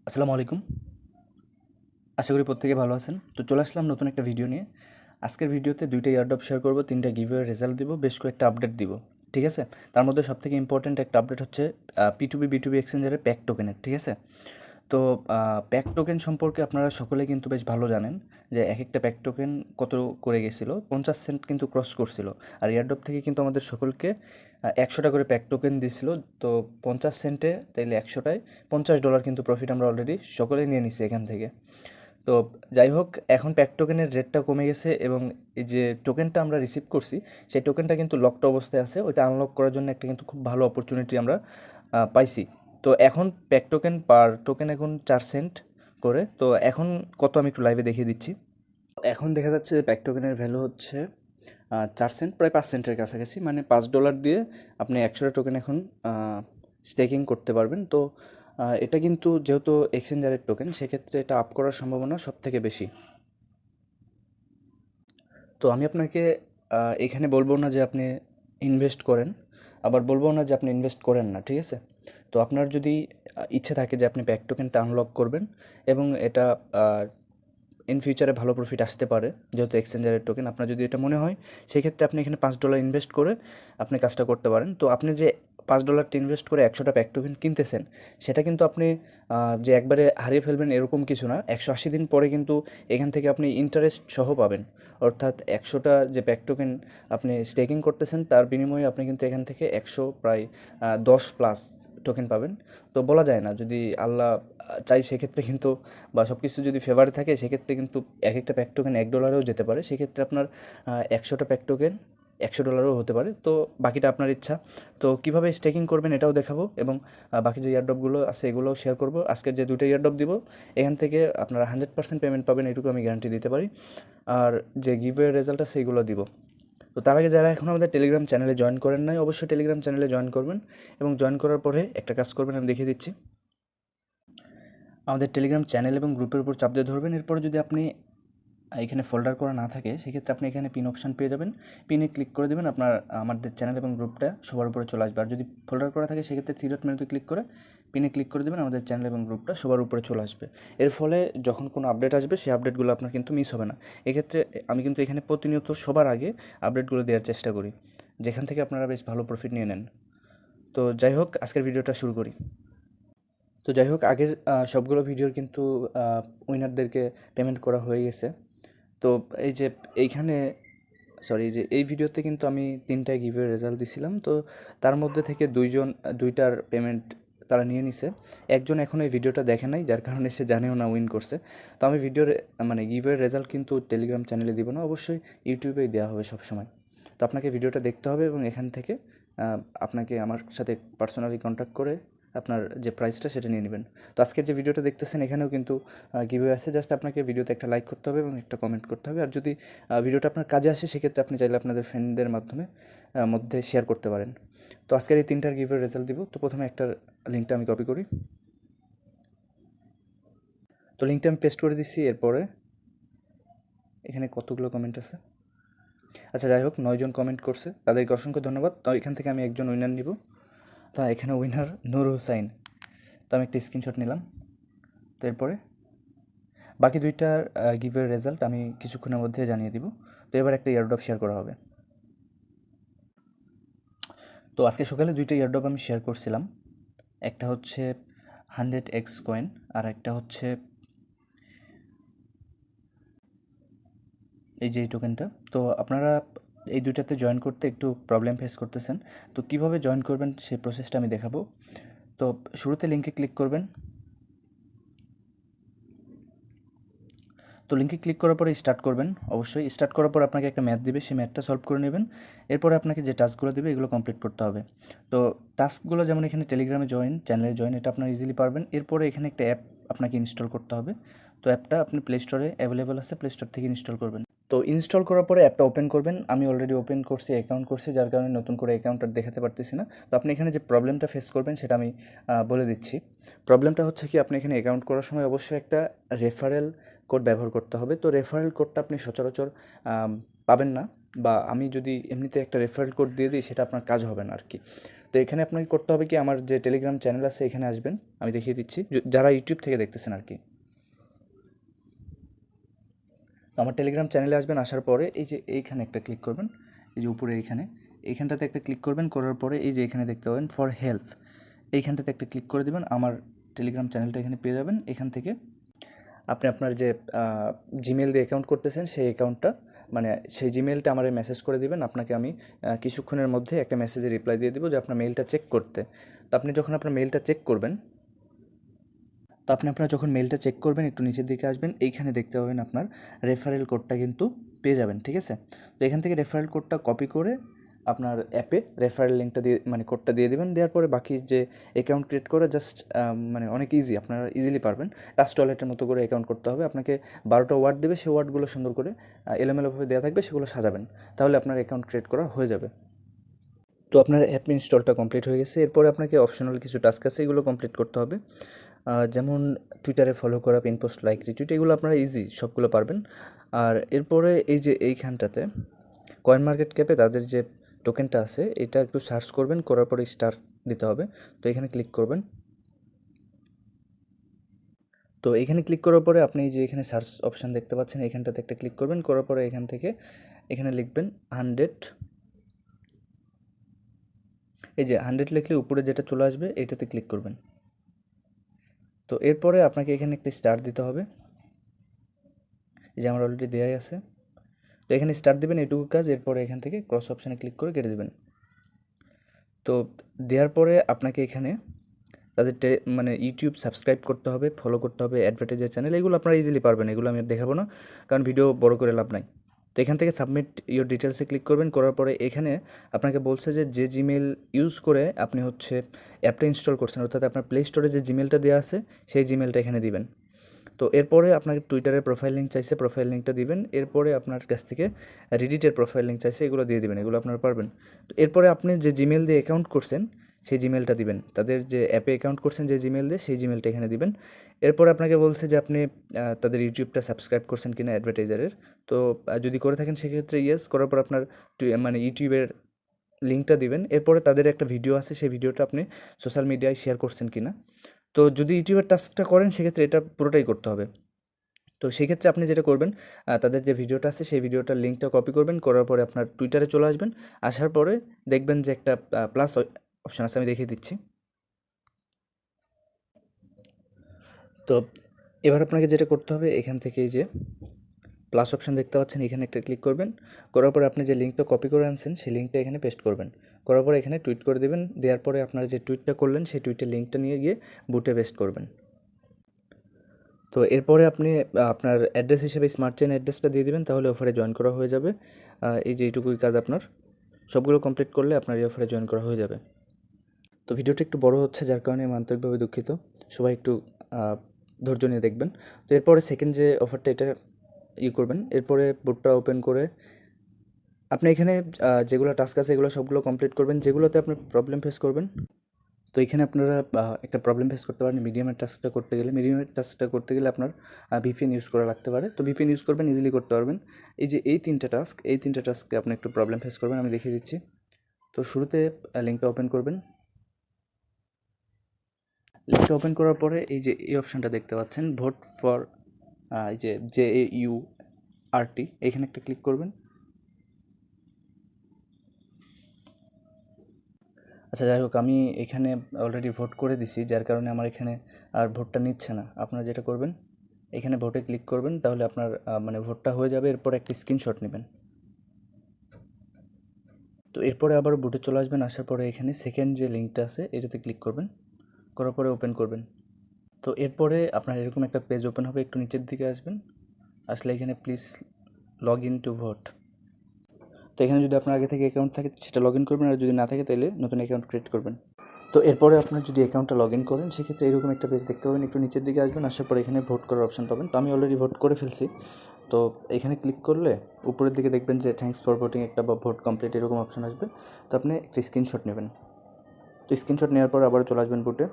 আসসালামু আলাইকুম। আশা করি প্রত্যেকে ভালো আছেন। তো চলে আসলাম নতুন একটা ভিডিও নিয়ে। আজকের ভিডিওতে 2টা এয়ারড্রপ শেয়ার করব, 3টা গিভওয়ে রেজাল্ট দিব, বেশ কয়েকটা আপডেট দিব। ঠিক আছে? তার মধ্যে সবথেকে ইম্পর্ট্যান্ট একটা আপডেট হচ্ছে P2B B2B এক্সচেঞ্জারের প্যাক টোকেনের। ঠিক আছে? তো প্যাক টোকেন সম্পর্কে আপনারা সকলে কিন্তু বেশ ভালো জানেন যে একটা প্যাক টোকেন কত করে গেছিলো, 50 সেন্ট কিন্তু ক্রস করছিল। আর এয়ারড্রপ থেকে কিন্তু আমাদের সকলকে 100টা করে প্যাক টোকেন দিছিল। তো 50 সেন্টে তাইলে 100টায় $50 কিন্তু প্রফিট আমরা অলরেডি সকলেই নিয়ে নিছি এখান থেকে। তো যাই হোক, এখন প্যাক টোকেনের রেটটা কমে গেছে এবং এই যে টোকেনটা আমরা রিসিভ করছি সেই টোকেনটা কিন্তু লকড অবস্থায় আছে। ওইটা আনলক করার জন্য একটা কিন্তু খুব ভালো অপরচুনিটি আমরা পাইছি। তো এখন প্যাক টোকেন পার টোকেন এখন 4 সেন্ট করে। তো এখন কত আমি একটু লাইভে দেখিয়ে দিচ্ছি। এখন দেখা যাচ্ছে প্যাক টোকেনের ভ্যালু হচ্ছে 4 সেন্ট, প্রায় 5 সেন্টের কাছাকাছি, মানে $5 দিয়ে আপনি 100টা টোকেন এখন স্টেকিং করতে পারবেন। তো এটা কিন্তু যেহেতু এক্সচেঞ্জারের টোকেন, সেক্ষেত্রে এটা আপ করার সম্ভাবনা সব থেকে বেশি। তো আমি আপনাকে এখানে বলবো না যে আপনি ইনভেস্ট করেন, আবার বলবো না যে আপনি ইনভেস্ট করেন না। ঠিক আছে? তো আপনার যদি ইচ্ছে থাকে যে আপনি প্যাক টোকেনটা আনলক করবেন এবং এটা ইন ফিউচারে ভালো প্রফিট আসতে পারে যেহেতু এক্সচেঞ্জারের টোকেন, আপনার যদি এটা মনে হয়, সেক্ষেত্রে আপনি এখানে $5 ইনভেস্ট করে আপনি কাজটা করতে পারেন। তো আপনি যে $5টা ইনভেস্ট করে 100টা প্যাক টোকেন কিনতেছেন, সেটা কিন্তু আপনি যে একবারে হারিয়ে ফেলবেন এরকম কিছু না। 180 দিন পরে কিন্তু এখান থেকে আপনি ইন্টারেস্ট সহ পাবেন। অর্থাৎ 100টা যে প্যাক টোকেন আপনি স্টেকিং করতেছেন, তার বিনিময়ে আপনি কিন্তু এখান থেকে 100 প্রায় 10+ টোকেন পাবেন। তো বলা যায় না, যদি আল্লাহ চাই সেক্ষেত্রে কিন্তু, বা সব কিছু যদি ফেভারে থাকে, সেক্ষেত্রে কিন্তু একটা প্যাক টোকেন $1-ও যেতে পারে। সেক্ষেত্রে আপনার 100টা প্যাক টোকেন $100-ও হতে পারে। তো বাকিটা আপনার ইচ্ছা। তো কীভাবে স্টেকিং করবেন এটাও দেখাবো এবং বাকি যে ইয়ারড্রপগুলো আছে এগুলোও শেয়ার করবো। আজকের যে 2টা ইয়ারড্রপ দিব, এখান থেকে আপনারা 100% পেমেন্ট পাবেন, এটুকু আমি গ্যারান্টি দিতে পারি। আর যে গিভওয়ে রেজাল্ট আছে সেইগুলো দিব। তো তার আগে যারা এখন আমাদের টেলিগ্রাম চ্যানেলে জয়েন করেন নাই, অবশ্যই টেলিগ্রাম চ্যানেলে জয়েন করবেন এবং জয়েন করার পরে একটা কাজ করবেন, আমি দেখিয়ে দিচ্ছি। আমাদের টেলিগ্রাম চ্যানেল এবং গ্রুপের উপর চাপ দিয়ে ধরবেন। এরপরে যদি আপনি এখানে ফোল্ডার করা না থাকে, সেক্ষেত্রে আপনি এখানে পিন অপশান পেয়ে যাবেন। পিনে ক্লিক করে দেবেন, আপনার আমাদের চ্যানেল এবং গ্রুপটা সবার উপরে চলে আসবে। আর যদি ফোল্ডার করা থাকে, সেক্ষেত্রে থ্রি ডট মেনুতে ক্লিক করে পিনে ক্লিক করে দেবেন, আমাদের চ্যানেল এবং গ্রুপটা সবার উপরে চলে আসবে। এর ফলে যখন কোনো আপডেট আসবে, সেই আপডেটগুলো আপনার কিন্তু মিস হবে না। এক্ষেত্রে আমি কিন্তু এখানে প্রতিনিয়ত সবার আগে আপডেটগুলো দেওয়ার চেষ্টা করি, যেখান থেকে আপনারা বেশ ভালো প্রফিট নিয়ে নেন। তো যাই হোক, আজকের ভিডিওটা শুরু করি। তো যাই হোক, আগের সবগুলো ভিডিওর কিন্তু উইনারদেরকে পেমেন্ট করা হয়ে গেছে। তো এই যে এইখানে, সরি, এই যে এই ভিডিওতে কিন্তু আমি 3টা গিভওয়ে রেজাল্ট দিছিলাম। তো তার মধ্যে থেকে 2টার পেমেন্ট তারা নিয়ে নিছে। একজন এখন এই ভিডিওটা দেখে নাই, যার কারণে সে জানেও না উইন করছে। তো আমি ভিডিওর মানে গিভওয়ের রেজাল্ট কিন্তু টেলিগ্রাম চ্যানেলে দিব না, অবশ্যই ইউটিউবেই দেওয়া হবে সবসময়। তো আপনাকে ভিডিওটা দেখতে হবে এবং এখান থেকে আপনাকে আমার সাথে পার্সোনালি কন্ট্যাক্ট করে আপনার যে প্রাইসটা সেটা নিয়ে নেবেন। তো আজকের যে ভিডিওটা দেখতেছেন, এখানেও কিন্তু গিভওয়ে আছে। জাস্ট আপনাকে ভিডিওতে একটা লাইক করতে হবে এবং একটা কমেন্ট করতে হবে। আর যদি ভিডিওটা আপনার কাজে আসে, সেক্ষেত্রে আপনি চাইলে আপনাদের ফ্রেন্ডদের মাধ্যমে মধ্যে শেয়ার করতে পারেন। তো আজকের এই 3টার গিভওয়ে রেজাল্ট দিব। তো প্রথমে একটা লিঙ্কটা আমি কপি করি। তো লিঙ্কটা আমি পেস্ট করে দিচ্ছি। এরপরে এখানে কতগুলো কমেন্ট আছে, আচ্ছা যাই হোক, 9জন কমেন্ট করছে, তাদেরকে অসংখ্য ধন্যবাদ। তো এখান থেকে আমি একজন উইনার নিব। তো এখানে উইনার নূর হুসাইন। তো আমি একটা স্ক্রিনশট নিলাম। তো এরপরে বাকি 2টার গিভওয়ের রেজাল্ট আমি কিছুক্ষণের মধ্যে জানিয়ে দিব। তো এবার একটা এয়ারড্রপ শেয়ার করা হবে। তো আজকে সকালে 2টা এয়ারড্রপ আমি শেয়ার করছিলাম। একটা হচ্ছে 100x কয়েন, আর একটা হচ্ছে এই যে এই টোকেনটা। তো আপনারা এই 2টাতে জয়েন করতে একটু প্রবলেম ফেস করতেছেন। তো কিভাবে জয়েন করবেন সেই প্রসেসটা আমি দেখাবো। তো শুরুতে লিঙ্কে ক্লিক করবেন। তো লিঙ্কে ক্লিক করার পরে স্টার্ট করবেন। অবশ্যই স্টার্ট করার পর আপনাকে একটা ম্যাথ দিবে, সেই ম্যাথটা সলভ করে নেবেন। এরপরে আপনাকে যে টাস্কগুলো দেবে এগুলো কমপ্লিট করতে হবে। তো টাস্কগুলো যেমন এখানে টেলিগ্রামে জয়েন, চ্যানেলে জয়েন, এটা আপনারা ইজিলি পারবেন। এরপরে এখানে একটা অ্যাপ আপনাকে ইনস্টল করতে হবে। তো অ্যাপটা আপনি প্লে স্টোরে অ্যাভেলেবল আছে, প্লে স্টোর থেকে ইনস্টল করবেন। তো ইনস্টল করার পরে অ্যাপটা ওপেন করবেন। আমি অলরেডি ওপেন করছি, অ্যাকাউন্ট করছি, যার কারণে নতুন করে অ্যাকাউন্ট আর দেখাতে পারতেছি না। তো আপনি এখানে যে প্রবলেমটা ফেস করবেন সেটা আমি বলে দিচ্ছি। প্রবলেমটা হচ্ছে কি, আপনি এখানে অ্যাকাউন্ট করার সময় অবশ্যই একটা রেফারেল কোড ব্যবহার করতে হবে। তো রেফারেল কোডটা আপনি সচরাচর পাবেন না, বা আমি যদি এমনিতে একটা রেফারেল কোড দিয়ে দিই, সেটা আপনার কাজ হবে না আর কি। তো এখানে আপনাকে করতে হবে কি, আমার যে টেলিগ্রাম চ্যানেল আছে এখানে আসবেন, আমি দেখিয়ে দিচ্ছি যারা ইউটিউব থেকে দেখতেছেন আর কি। তো আমার টেলিগ্রাম চ্যানেলে আসবেন, আসার পরে এই যে এইখানে একটা ক্লিক করবেন, এই যে উপরে এইখানটাতে একটা ক্লিক করবেন, করার পরে এই যে এখানে দেখতে পাবেন ফর হেল্প, এইখানটাতে একটা ক্লিক করে দেবেন। আমার টেলিগ্রাম চ্যানেলটা এখানে পেয়ে যাবেন। এখান থেকে আপনি আপনার যে জিমেল দিয়ে অ্যাকাউন্ট করতেছেন সেই অ্যাকাউন্টটা, মানে সেই জিমেলটা আমার মেসেজ করে দিবেন। আপনাকে আমি কিছুক্ষণের মধ্যে একটা মেসেজে রিপ্লাই দিয়ে দেবো যে আপনার মেলটা চেক করতে। তো আপনি যখন আপনার মেলটা চেক করবেন, তো আপনারা যখন মেলটা চেক করবেন একটু নিচের দিকে আসবেন, এইখানে দেখতে পাবেন আপনার রেফারেল কোডটা কিন্তু পেয়ে যাবেন, ঠিক আছে? তো এখান থেকে রেফারেল কোডটা কপি করে আপনার অ্যাপে রেফারেল লিঙ্কটা দিয়ে, মানে কোডটা দিয়ে দেবেন। দেওয়ার পরে বাকি যে অ্যাকাউন্ট ক্রিয়েট করে জাস্ট মানে অনেক ইজি, আপনারা ইজিলি পারবেন। টাস্ক ওয়ালেটের মতো করে অ্যাকাউন্ট করতে হবে আপনাকে। 12টা ওয়ার্ড দেবে, সেই ওয়ার্ডগুলো সুন্দর করে এলোমেলোভাবে দেওয়া থাকবে, সেগুলো সাজাবেন, তাহলে আপনার অ্যাকাউন্ট ক্রিয়েট করা হয়ে যাবে। তো আপনার অ্যাপ ইনস্টলটা কমপ্লিট হয়ে গেছে। এরপরে আপনাকে অপশনাল কিছু টাস্ক আছে, এগুলো কমপ্লিট করতে হবে। যেমন টুইটারে ফলো করা, পিন পোস্ট, লাইক, রিটুইট, এগুলো আপনারা ইজি সবগুলো পারবেন। আর এরপরে এই যে এইখানটাতে কয়েন মার্কেট ক্যাপে তাদের যে টোকেনটা আছে এটা একটু সার্চ করবেন, করার পরে স্টার দিতে হবে। তো এখানে ক্লিক করবেন। তো এখানে ক্লিক করার পরে আপনি এই যে এখানে সার্চ অপশান দেখতে পাচ্ছেন, এখানটাতে একটা ক্লিক করবেন, করার পরে এখান থেকে এখানে লিখবেন 100, এই যে 100 লিখলে উপরে যেটা চলে আসবে এটাতে ক্লিক করবেন। তো এরপরে আপনাকে এখানে একটা স্টার দিতে হবে, এই যে আমার অলরেডি দেওয়াই আছে। তো এখানে স্টার দেবেন, এটুকু কাজ। এরপরে এখান থেকে ক্রস অপশানে ক্লিক করে কেটে দেবেন। তো দেওয়ার পরে আপনাকে এখানে তাদের মানে ইউটিউব সাবস্ক্রাইব করতে হবে, ফলো করতে হবে, অ্যাডভার্টাইজার চ্যানেল, এগুলো আপনারা ইজিলি পারবেন, এগুলো আমি আর দেখাবো না, কারণ ভিডিও বড় করে লাভ নাই। তো এখান থেকে সাবমিট ইওর ডিটেলসে ক্লিক করবেন, করার পরে এখানে আপনাকে বলছে যে যে জিমেল ইউজ করে আপনি হচ্ছে অ্যাপটা ইনস্টল করছেন, অর্থাৎ আপনার প্লে স্টোরে যে জিমেলটা দেওয়া আছে সেই জিমেলটা এখানে দিবেন। তো এরপরে আপনাকে টুইটারের প্রোফাইল লিঙ্ক চাইছে, প্রোফাইল লিঙ্কটা দিবেন। এরপরে আপনার কাছ থেকে রেডিটের প্রোফাইল লিঙ্ক চাইছে, এগুলো দিয়ে দিবেন, এগুলো আপনারা পারবেন। তো এরপরে আপনি যে জিমেল দিয়ে অ্যাকাউন্ট করছেন সেই জিমেলটা দিবেন, তাদের যে অ্যাপে অ্যাকাউন্ট করছেন যে জিমেল দিয়ে সেই জিমেলটা এখানে দিবেন। এরপর আপনাকে বলছে যে আপনি তাদের ইউটিউবটা সাবস্ক্রাইব করছেন কিনা অ্যাডভার্টাইজারের। তো যদি করে থাকেন সেক্ষেত্রে ইয়েস, করার পর আপনার মানে ইউটিউবের লিঙ্কটা দিবেন। এরপরে তাদের একটা ভিডিও আছে, সেই ভিডিওটা আপনি সোশ্যাল মিডিয়ায় শেয়ার করছেন কিনা। তো যদি ইউটিউবের টাস্কটা করেন সেক্ষেত্রে এটা পুরোটাই করতে হবে। তো সেক্ষেত্রে আপনি যেটা করবেন, তাদের যে ভিডিওটা আছে সেই ভিডিওটার লিঙ্কটা কপি করবেন, করার পরে আপনার টুইটারে চলে আসবেন। আসার পরে দেখবেন যে একটা প্লাস অপশান আছে, আমি দেখিয়ে দিচ্ছি। তো এবার আপনাকে যেটা করতে হবে, এখান থেকে এই যে প্লাস অপশান দেখতে পাচ্ছেন, এখানে একটা ক্লিক করবেন, করার পরে আপনি যে লিঙ্কটা কপি করে আনছেন সেই লিঙ্কটা এখানে পেস্ট করবেন, করার পরে এখানে টুইট করে দেবেন। দেওয়ার পরে আপনারা যে টুইটটা করলেন সেই টুইটের লিঙ্কটা নিয়ে গিয়ে বুটে পেস্ট করবেন। তো এরপরে আপনি আপনার অ্যাড্রেস হিসেবে স্মার্ট চেইন অ্যাড্রেসটা দিয়ে দিবেন, তাহলে অফারে জয়েন করা হয়ে যাবে। এই যে এইটুকুই কাজ আপনার, সবগুলো কমপ্লিট করলে আপনার এই অফারে জয়েন করা হয়ে যাবে। তো ভিডিওটা একটু বড় হচ্ছে, যার কারণে আমি আন্তরিকভাবে দুঃখিত, সবাই একটু ধৈর্য নিয়ে দেখবেন। তো এরপরে সেকেন্ড যে অফারটা এটা করবেন, এরপরে বুটটা ওপেন করে আপনি এখানে যেগুলো টাস্ক আছে এগুলো সবগুলো কমপ্লিট করবেন, যেগুলোতে আপনি প্রবলেম ফেস করবেন। তো এখানে আপনারা একটা প্রবলেম ফেস করতে পারেন মিডিয়ামের টাস্কটা করতে গেলে। মিডিয়ামের টাস্কটা করতে গেলে আপনার ভিপিএন ইউজ করা লাগতে পারে। তো ভিপিএন ইউজ করবেন, ইজিলি করতে পারবেন। এই যে এই তিনটা টাস্কে আপনি একটু প্রবলেম ফেস করবেন, আমি দেখিয়ে দিচ্ছি। তো শুরুতে লিঙ্কটা ওপেন করবেন। লিঙ্কটা ওপেন করার পরে এই যে এই অপশানটা দেখতে পাচ্ছেন, ভোট ফর, এই যে JAURT, এখানে একটা ক্লিক করবেন। আচ্ছা, যাই হোক, আমি এখানে অলরেডি ভোট করে দিছি, যার কারণে আমার এখানে আর ভোটটা নিচ্ছে না। আপনারা যেটা করবেন, এখানে ভোটে ক্লিক করবেন, তাহলে আপনার মানে ভোটটা হয়ে যাবে। এরপর একটা স্ক্রিনশট নেবেন। তো এরপরে আবার ভোটে চলে আসবেন, আসার পরে এখানে সেকেন্ড যে লিঙ্কটা আছে এটাতে ক্লিক করবেন, করার পরে ওপেন করবেন। তো এরপরে আপনার এরকম একটা পেজ ওপেন হবে, একটু নিচের দিকে আসবেন, আসলে এখানে please log in to vote. তো এখানে যদি আপনার আগে থেকে অ্যাকাউন্ট থাকে সেটা লগ ইন করবেন, আর যদি না থাকে তাহলে নতুন অ্যাকাউন্ট ক্রিয়েট করবেন। তো এরপরে আপনার যদি অ্যাকাউন্টটা লগ ইন করেন সেক্ষেত্রে এরকম একটা পেজ দেখতে পাবেন, একটু নিচের দিকে আসবেন, আসার পর এখানে ভোট করার অপশন পাবেন। তো আমি অলরেডি ভোট করে ফেলছি। তো এখানে ক্লিক করলে উপরের দিকে দেখবেন যে থ্যাঙ্কস ফর ভোটিং একটা বা ভোট কমপ্লিট এরকম অপশন আসবে। তো আপনি একটা স্ক্রিনশট নেবেন। তো স্ক্রিনশট নেওয়ার পর আবার চলে আসবেন ভোটে,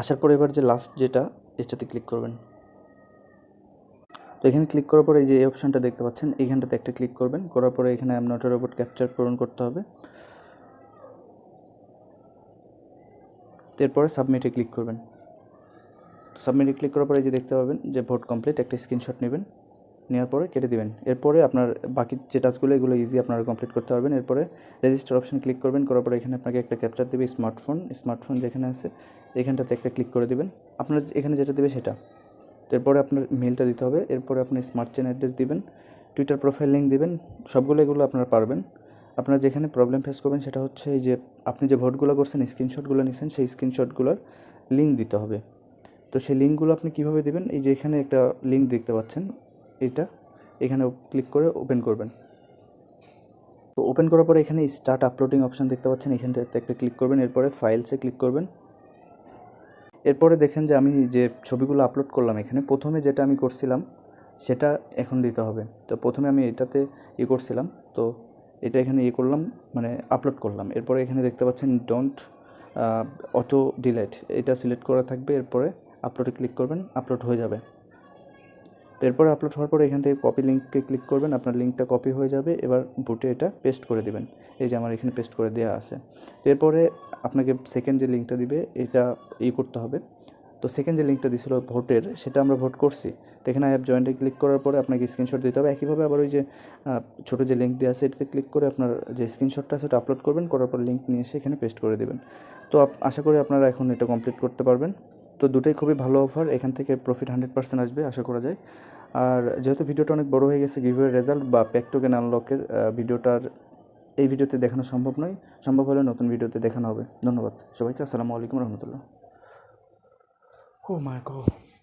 আসার পর এবার যে লাস্ট যেটা এটাতে ক্লিক করবেন। তো এখানে ক্লিক করার পরে এই যে এই অপশনটা দেখতে পাচ্ছেন, এইখানটাতে একটা ক্লিক করবেন, করার পরে এখানে I am not a robot capture পূরণ করতে হবে। তো এরপরে সাবমিটে ক্লিক করবেন। তো সাবমিটে ক্লিক করার পরে যে দেখতে পাবেন যে ভোট কমপ্লিট, একটা স্ক্রিনশট নেবেন, নেওয়ার পরে কেটে দেবেন। এরপরে আপনার বাকি যে টাস্কগুলো এগুলো ইজি আপনারা কমপ্লিট করতে পারবেন। এরপরে রেজিস্টার অপশন ক্লিক করবেন, করার পরে এখানে আপনাকে একটা ক্যাপচার দেবে স্মার্টফোন যেখানে আছে এখানটাতে একটা ক্লিক করে দেবেন, আপনার এখানে যেটা দেবে সেটা। তো এরপরে আপনার মেলটা দিতে হবে, এরপরে আপনি স্মার্ট চেন অ্যাড্রেস দিবেন, টুইটার প্রোফাইল লিঙ্ক দিবেন, সবগুলো এগুলো আপনারা পারবেন। আপনার যেখানে প্রবলেম ফেস করবেন সেটা হচ্ছে এই যে আপনি যে ভোটগুলো করছেন, স্ক্রিনশটগুলো নিছেন, সেই স্ক্রিনশটগুলোর লিঙ্ক দিতে হবে। তো সেই লিঙ্কগুলো আপনি কীভাবে দেবেন, এই যে এখানে একটা লিঙ্ক দেখতে পাচ্ছেন, এটা এখানে ক্লিক করে ওপেন করবেন। তো ওপেন করার পরে এখানে স্টার্ট আপলোডিং অপশান দেখতে পাচ্ছেন, এখানটাতে একটা ক্লিক করবেন, এরপরে ফাইলসে ক্লিক করবেন। এরপরে দেখেন যে আমি যে ছবিগুলো আপলোড করলাম এখানে প্রথমে যেটা আমি করছিলাম সেটা এখন দিতে হবে। তো প্রথমে আমি এটাতে করছিলাম, তো এটা এখানে করলাম, মানে আপলোড করলাম। এরপরে এখানে দেখতে পাচ্ছেন ডোন্ট অটো ডিলেট, এটা সিলেক্ট করা থাকবে। এরপরে আপলোডে ক্লিক করবেন, আপলোড হয়ে যাবে। তো এরপরে আপলোড হওয়ার পরে এখান থেকে কপি লিঙ্কে ক্লিক করবেন, আপনার লিঙ্কটা কপি হয়ে যাবে। এবার বুটে এটা পেস্ট করে দেবেন, এই যে আমার এখানে পেস্ট করে দেওয়া আছে। তো এরপরে আপনাকে সেকেন্ড যে লিঙ্কটা দিবে এটা করতে হবে। তো সেকেন্ড যে লিঙ্কটা দিয়েছিল ভোটের, সেটা আমরা ভোট করছি। তো এখানে অ্যাপ জয়েন্টে ক্লিক করার পরে আপনাকে স্ক্রিনশট দিতে হবে। একইভাবে আবার ওই যে ছোটো যে লিঙ্ক দেওয়া আছে এটাতে ক্লিক করে আপনার যে স্ক্রিনশটটা আছে ওটা আপলোড করবেন, করার পর লিঙ্ক নিয়ে এসে এখানে পেস্ট করে দেবেন। তো আশা করি আপনারা এখন এটা কমপ্লিট করতে পারবেন। তো দুটোই খুবই ভালো অফার, এখান থেকে প্রফিট 100% আসবে আশা করা যায়। আর যেহেতু ভিডিওটা অনেক বড় হয়ে গেছে, গিভওয়ে রেজাল্ট বা প্যাক টোকেন আনলকের ভিডিওটার এই ভিডিওতে দেখানো সম্ভব নয়, সম্ভব হলে নতুন ভিডিওতে দেখানো হবে। ধন্যবাদ সবাইকে, আসসালামু আলাইকুম রহমতুল্লাহ। ও মাই গড।